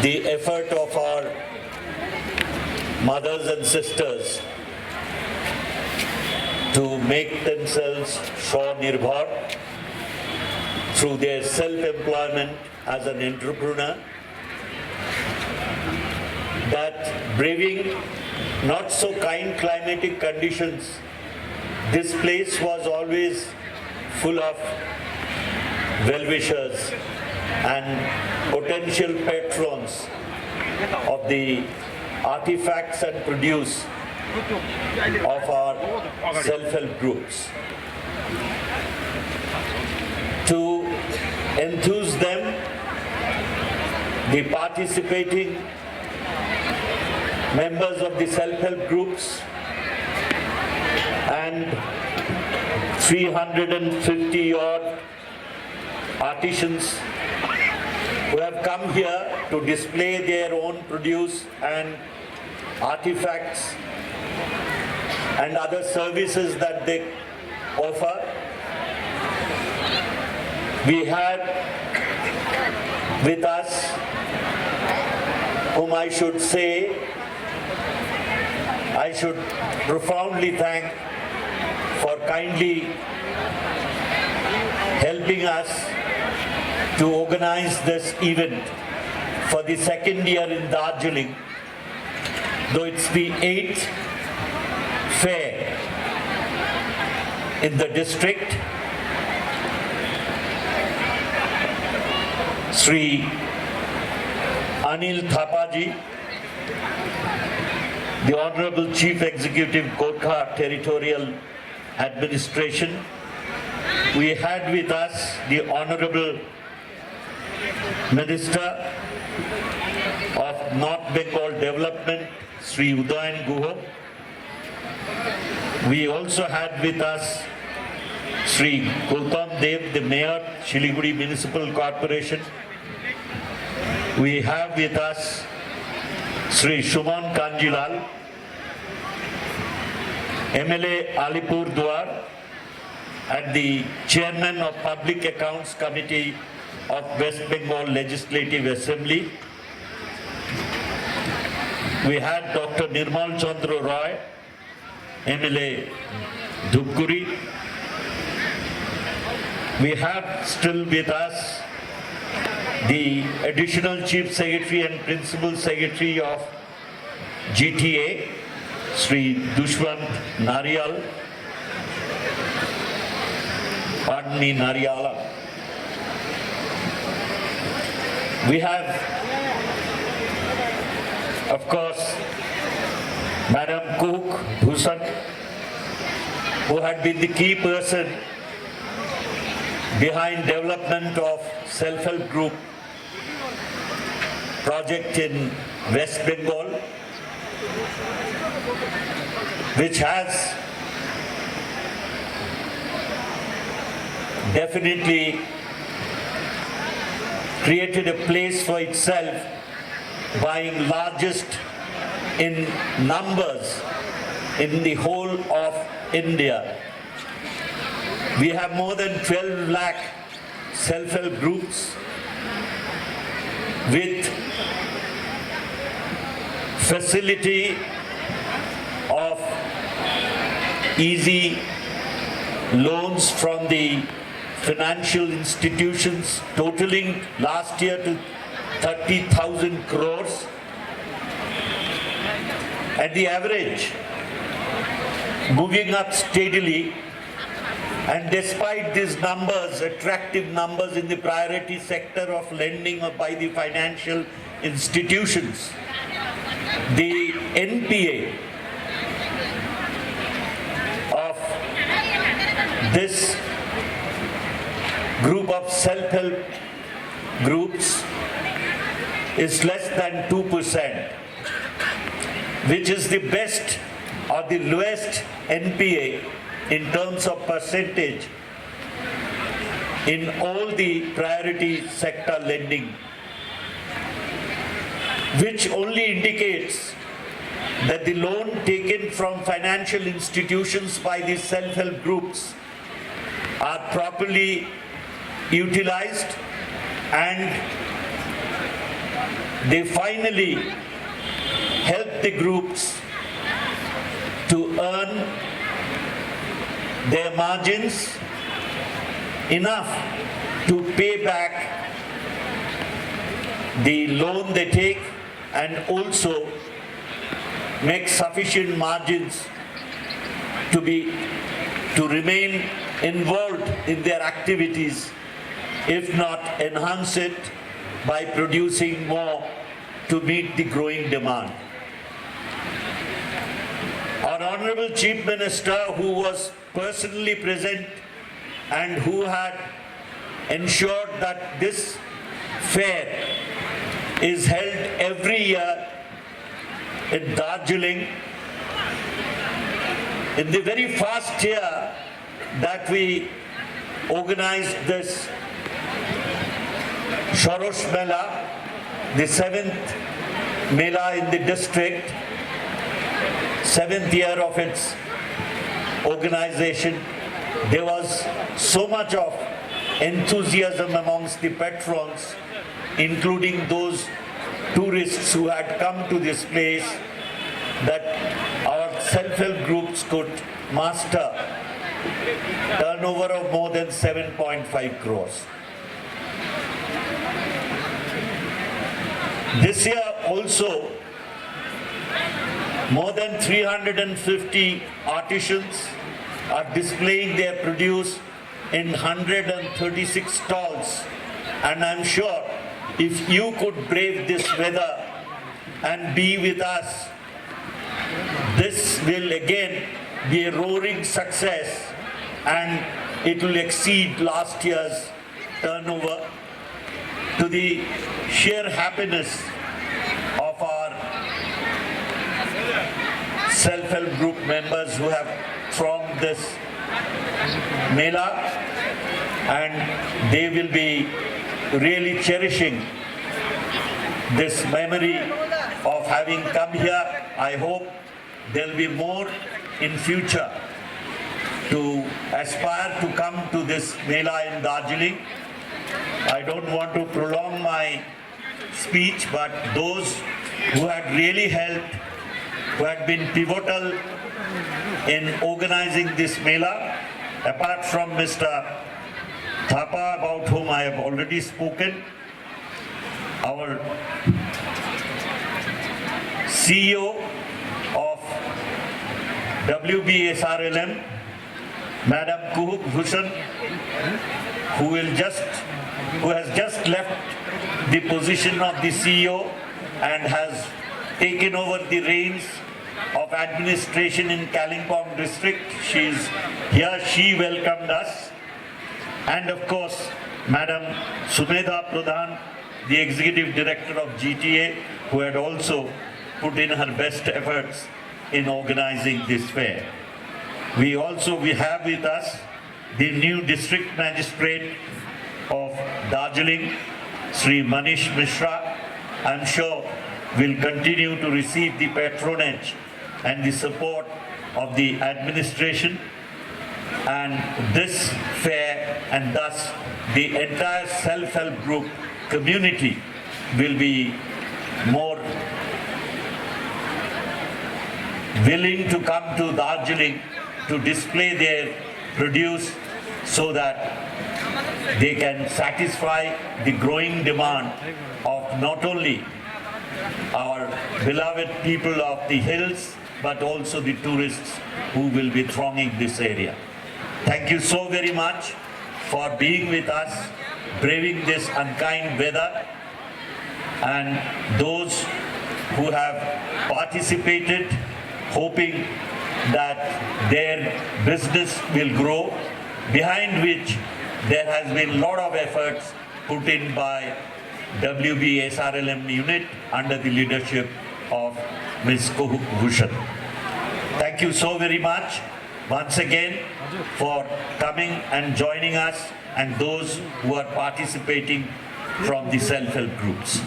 the effort of our mothers and sisters to make themselves Swa-Nirbhar through their self-employment as an entrepreneur, that braving not so kind climatic conditions, this place was always full of well-wishers and potential patrons of the artifacts and produce of our self-help groups. To enthuse them, the participating members of the self-help groups and 350 odd artisans who have come here to display their own produce and artifacts and other services that they offer. We had with us, whom I should profoundly thank for kindly helping us to organize this event for the second year in Darjeeling, though it's the 8th fair in the district. Sri Anil Thapaji, the Honorable Chief Executive, Gorkha Territorial Administration. We had with us the Honorable Minister of North Bengal Development, Sri Udayan Guha. We also had with us Sri Gautam Dev, the Mayor, Siliguri Municipal Corporation. We have with us Sri Shuman Kanjilal, MLA Alipur Duar, and the Chairman of Public Accounts Committee of West Bengal Legislative Assembly. We had Dr. Nirmal Chandra Roy, MLA Dhupguri. We have still with us the Additional Chief Secretary and Principal Secretary of GTA, Sri Dushwant Nariyal, pardon me, Nariyala. We have, of course, Madam Cook Bhusan, who had been the key person behind development of self-help group project in West Bengal, which has definitely created a place for itself, being largest in numbers in the whole of India. We have more than 12 lakh self-help groups with facility of easy loans from the financial institutions totaling last year to 30,000 crores. At the average, moving up steadily, and despite these numbers, attractive numbers in the priority sector of lending by the financial institutions, the NPA of this group of self-help groups is less than 2%, which is the best or the lowest NPA in terms of percentage in all the priority sector lending, which only indicates that the loan taken from financial institutions by these self-help groups are properly utilized and they finally help the groups to earn their margins enough to pay back the loan they take and also make sufficient margins to remain involved in their activities, if not enhance it by producing more to meet the growing demand. Our Honorable Chief Minister, who was personally present and who had ensured that this fair is held every year in Darjeeling, in the very first year that we organized this Saras Mela, the 7th Mela in the district, 7th year of its organization, there was so much of enthusiasm amongst the patrons, including those tourists who had come to this place, that our self-help groups could master turnover of more than 7.5 crores. This year also, more than 350 artisans are displaying their produce in 136 stalls, and I'm sure if you could brave this weather and be with us, this will again be a roaring success and it will exceed last year's turnover, to the sheer happiness of our self-help group members who have thronged this Mela, and they will be really cherishing this memory of having come here. I hope there will be more in future to aspire to come to this Mela in Darjeeling. I don't want to prolong my speech, but those who had really helped, who had been pivotal in organizing this Mela, apart from Mr. Thapa, about whom I have already spoken, our CEO of WBSRLM, Madam Kuhuk Bhushan, who has just left the position of the CEO and has taken over the reins of administration in Kalimpong district. She is here, she welcomed us. And of course, Madam Sumedha Pradhan, the Executive Director of GTA, who had also put in her best efforts in organizing this fair. We have with us the new District Magistrate of Darjeeling, Sri Manish Mishra. I'm sure will continue to receive the patronage and the support of the administration, and this fair and thus the entire self-help group community will be more willing to come to Darjeeling to display their produce so that they can satisfy the growing demand of not only our beloved people of the hills, but also the tourists who will be thronging this area. Thank you so very much for being with us, braving this unkind weather, and those who have participated, hoping that their business will grow, behind which there has been a lot of efforts put in by WBSRLM unit under the leadership of Ms. Kuhuk Bhushan. Thank you so very much once again for coming and joining us, and those who are participating from the self-help groups.